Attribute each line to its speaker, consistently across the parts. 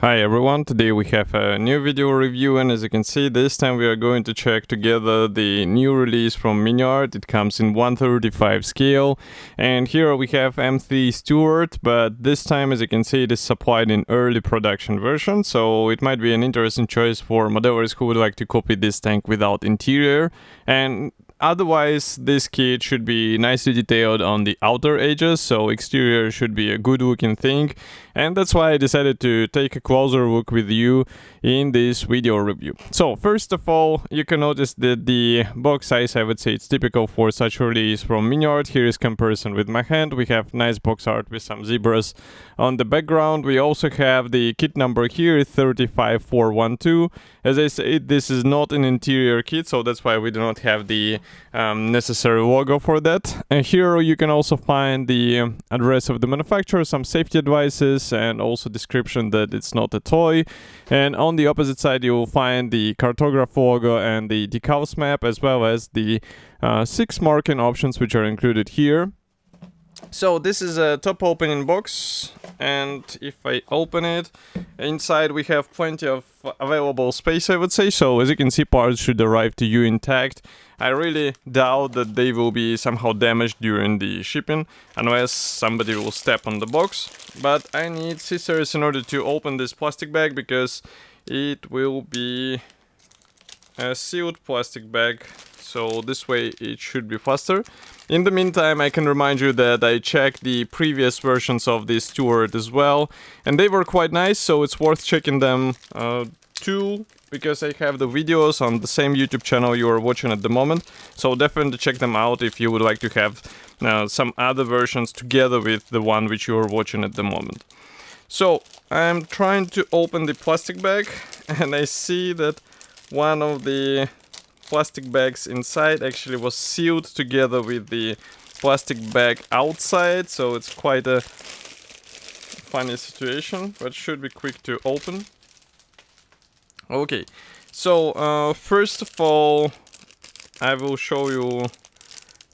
Speaker 1: Hi everyone, today we have a new video review, and as you can see, this time we are going to check together the new release from Miniart. It comes in 1/35 scale, and here we have M3 Stuart, but this time, as you can see, it is supplied in early production version, so it might be an interesting choice for modelers who would like to copy this tank without interior. And otherwise, this kit should be nicely detailed on the outer edges, so exterior should be a good looking thing, and that's why I decided to take a closer look with you in this video review. So first of all, you can notice that the box size, I would say it's typical for such release from Miniart. Here is comparison with my hand. We have nice box art with some zebras on the background. We also have the kit number here, 35412. As I said, this is not an interior kit, so that's why we do not have the necessary logo for that. And here you can also find the address of the manufacturer, some safety advices, and also description that it's not a toy. And on the opposite side, you will find the cartograph logo and the decals map, as well as the 6 marking options which are included here. So this is a top opening box, and if I open it, inside we have plenty of available space, I would say. So as you can see, parts should arrive to you intact. I really doubt that they will be somehow damaged during the shipping, unless somebody will step on the box. But I need scissors in order to open this plastic bag, because it will be a sealed plastic bag, so this way it should be faster. In the meantime, I can remind you that I checked the previous versions of this Stuart as well, and they were quite nice, so it's worth checking them too, because I have the videos on the same YouTube channel you are watching at the moment, so definitely check them out if you would like to have some other versions together with the one which you are watching at the moment. So I'm trying to open the plastic bag, and I see that one of the plastic bags inside actually was sealed together with the plastic bag outside, so it's quite a funny situation, but should be quick to open. Okay, so first of all, I will show you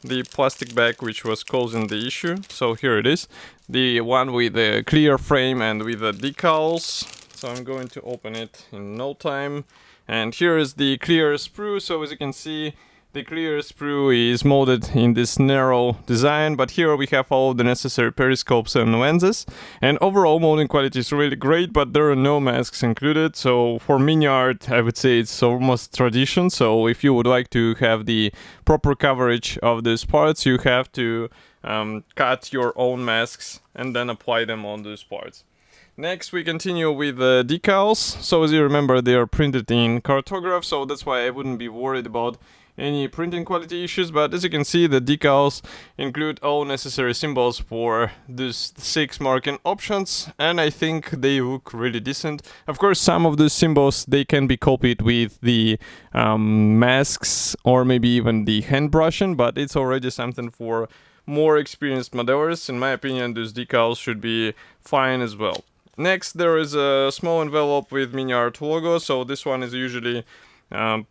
Speaker 1: the plastic bag which was causing the issue. So here it is, the one with the clear frame and with the decals. So I'm going to open it in no time. And here is the clear sprue. So as you can see, the clear sprue is molded in this narrow design, but here we have all the necessary periscopes and lenses. And overall molding quality is really great, but there are no masks included. So for Miniart, I would say it's almost tradition. So if you would like to have the proper coverage of these parts, you have to cut your own masks and then apply them on those parts. Next, we continue with the decals. So as you remember, they are printed in cartograph, so that's why I wouldn't be worried about any printing quality issues. But as you can see, the decals include all necessary symbols for these 6 marking options, and I think they look really decent. Of course, some of these symbols, they can be copied with the masks or maybe even the hand brushing, but it's already something for more experienced modelers. In my opinion, these decals should be fine as well. Next, there is a small envelope with Miniart logo, so this one is usually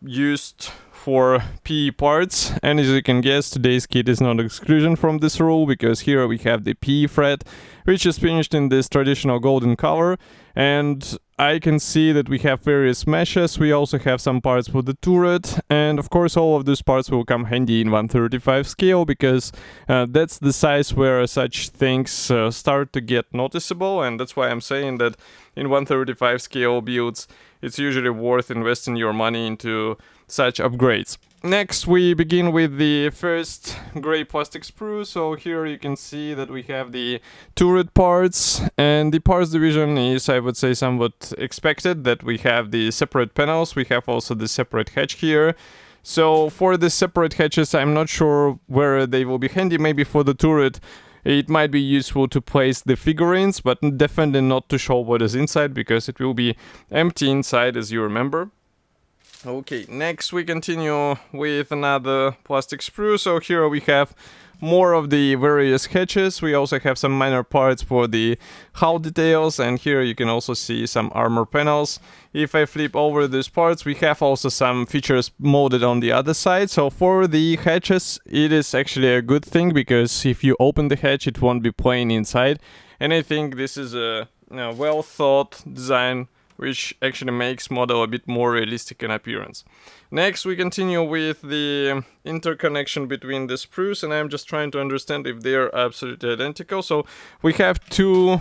Speaker 1: used for PE parts, and as you can guess, today's kit is not exclusion from this rule, because here we have the PE fret, which is finished in this traditional golden color, and I can see that we have various meshes. We also have some parts for the turret, and of course all of these parts will come handy in 1/35 scale, because that's the size where such things start to get noticeable, and that's why I'm saying that in 1/35 scale builds, it's usually worth investing your money into such upgrades. Next, we begin with the first gray plastic sprue. So here you can see that we have the turret parts, and the parts division is, I would say, somewhat expected, that we have the separate panels. We have also the separate hatch here. So for the separate hatches, I'm not sure where they will be handy. Maybe for the turret, it might be useful to place the figurines, but definitely not to show what is inside, because it will be empty inside, as you remember. Okay, next we continue with another plastic sprue. So here we have more of the various hatches. We also have some minor parts for the hull details, and here you can also see some armor panels. If I flip over these parts, we have also some features molded on the other side. So for the hatches, it is actually a good thing, because if you open the hatch, it won't be plain inside. And I think this is a well thought design, which actually makes model a bit more realistic in appearance. Next, we continue with the interconnection between the sprues, and I'm just trying to understand if they are absolutely identical. So we have two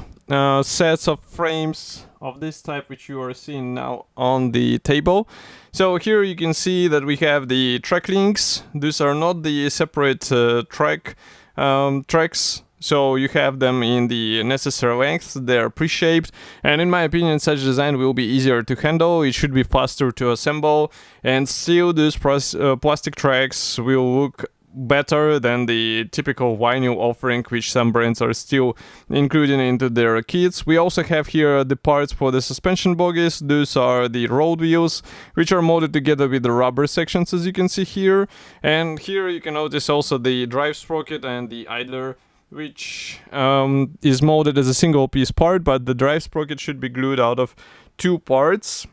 Speaker 1: sets of frames of this type, which you are seeing now on the table. So here you can see that we have the track links. These are not the separate tracks. So you have them in the necessary lengths, they're pre-shaped, and in my opinion such design will be easier to handle, it should be faster to assemble, and still these plastic tracks will look better than the typical vinyl offering, which some brands are still including into their kits. We also have here the parts for the suspension bogies. Those are the road wheels, which are molded together with the rubber sections, as you can see here. And here you can notice also the drive sprocket and the idler, which is molded as a single piece part, but the drive sprocket should be glued out of two parts.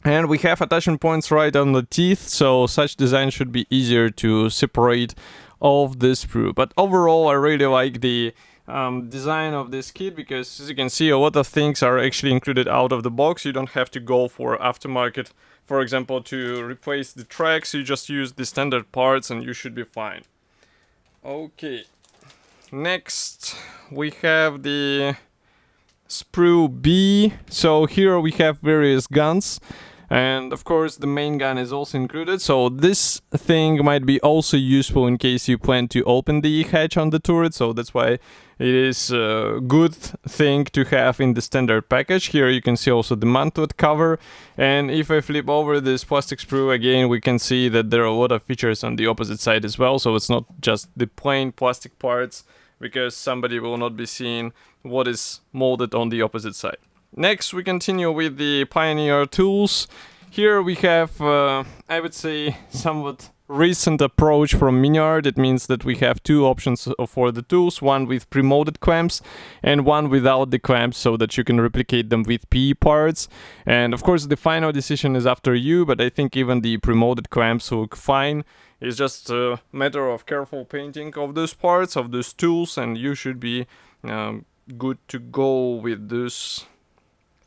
Speaker 1: And we have attachment points right on the teeth, so such design should be easier to separate of the sprue. But overall, I really like the design of this kit, because as you can see, a lot of things are actually included out of the box. You don't have to go for aftermarket, for example, to replace the tracks. You just use the standard parts and you should be fine. Okay. Next, we have the sprue B. So here we have various guns, and of course the main gun is also included. So this thing might be also useful in case you plan to open the hatch on the turret, so that's why it is a good thing to have in the standard package. Here you can see also the mantlet cover, and if I flip over this plastic sprue again, we can see that there are a lot of features on the opposite side as well, so it's not just the plain plastic parts, because somebody will not be seeing what is molded on the opposite side. Next, we continue with the Pioneer tools. Here we have, I would say, somewhat recent approach from Miniart. It means that we have two options for the tools, one with pre-molded clamps and one without the clamps, so that you can replicate them with PE parts. And of course the final decision is after you, but I think even the pre-molded clamps look fine. It's just a matter of careful painting of those parts, of those tools, and you should be good to go with those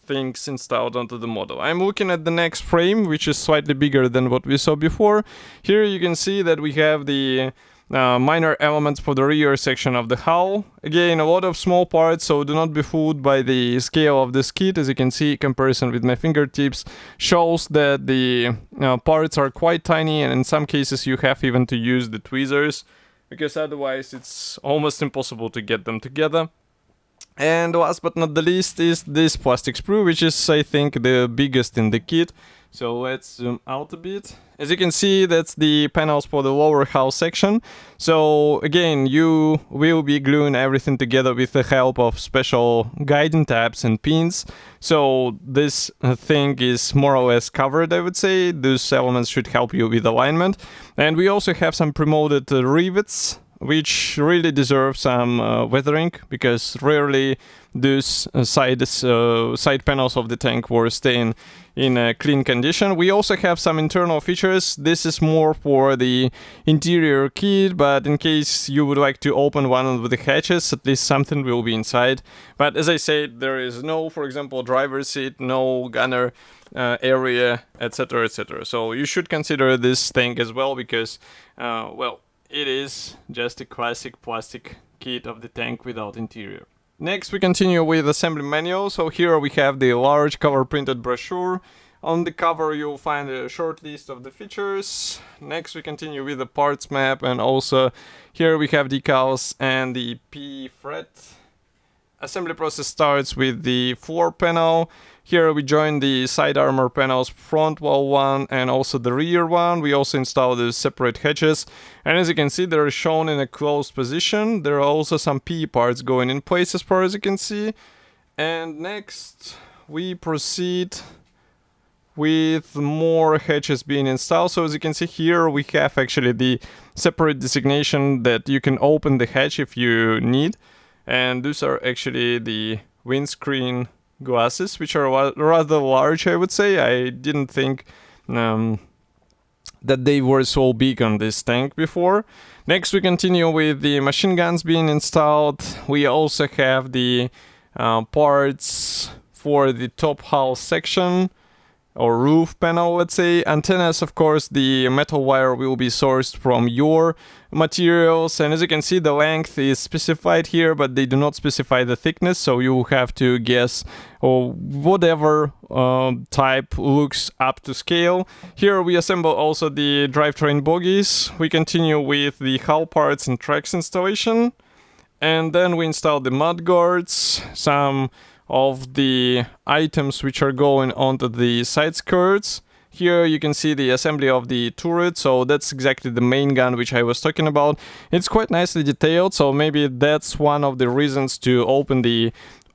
Speaker 1: things installed onto the model. I'm looking at the next frame, which is slightly bigger than what we saw before. Here you can see that we have the minor elements for the rear section of the hull. Again, a lot of small parts, so do not be fooled by the scale of this kit. As you can see, comparison with my fingertips shows that the parts are quite tiny, and in some cases you have even to use the tweezers, because otherwise it's almost impossible to get them together. And last but not the least is this plastic sprue, which is, I think, the biggest in the kit. So let's zoom out a bit. As you can see, that's the panels for the lower hull section. So again, you will be gluing everything together with the help of special guiding tabs and pins. So this thing is more or less covered, I would say. Those elements should help you with alignment. And we also have some pre-molded rivets, which really deserve some weathering, because rarely those side panels of the tank were staying in a clean condition. We also have some internal features. This is more for the interior kit, but in case you would like to open one of the hatches, at least something will be inside. But as I said, there is no, for example, driver's seat, no gunner area, etc., etc. So you should consider this thing as well, because, well, it is just a classic plastic kit of the tank without interior. Next, we continue with assembly manual. So here we have the large cover printed brochure. On the cover you'll find a short list of the features. Next, we continue with the parts map, and also here we have decals and the P fret. Assembly process starts with the floor panel. Here we join the side armor panels, front wall one and also the rear one. We also install the separate hatches, and as you can see, they're shown in a closed position. There are also some PE parts going in place, as far as you can see. And next we proceed with more hatches being installed. So as you can see here, we have actually the separate designation that you can open the hatch if you need. And these are actually the windscreen glasses, which are rather large, I would say. I didn't think that they were so big on this tank before. Next, we continue with the machine guns being installed. We also have the parts for the top hull section or roof panel, let's say. Antennas, of course, the metal wire will be sourced from your materials, and as you can see, the length is specified here, but they do not specify the thickness, so you have to guess or whatever type looks up to scale. Here we assemble also the drivetrain bogies. We continue with the hull parts and tracks installation, and then we install the mud guards, some of the items which are going onto the side skirts. Here you can see the assembly of the turret, so that's exactly the main gun which I was talking about. It's quite nicely detailed, so maybe that's one of the reasons to open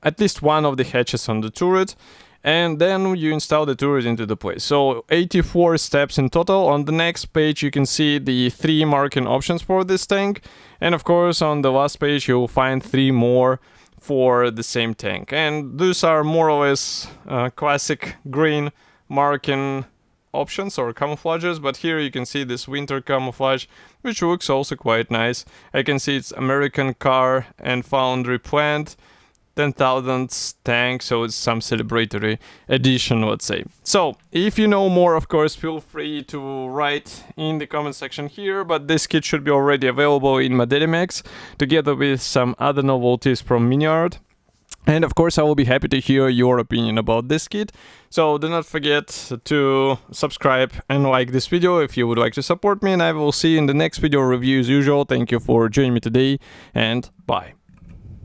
Speaker 1: at least one of the hatches on the turret. And then you install the turret into the place. So 84 steps in total. On the next page you can see the 3 marking options for this tank. And of course on the last page you'll find 3 more for the same tank, and those are more or less classic green marking options or camouflages, but here you can see this winter camouflage, which looks also quite nice. I can see it's American car and foundry plant, 10,000th tank, so it's some celebratory edition, let's say. So if you know more, of course, feel free to write in the comment section here, but this kit should be already available in Modelimex together with some other novelties from Miniart. And of course I will be happy to hear your opinion about this kit, so do not forget to subscribe and like this video if you would like to support me, and I will see you in the next video review as usual. Thank you for joining me today, and bye.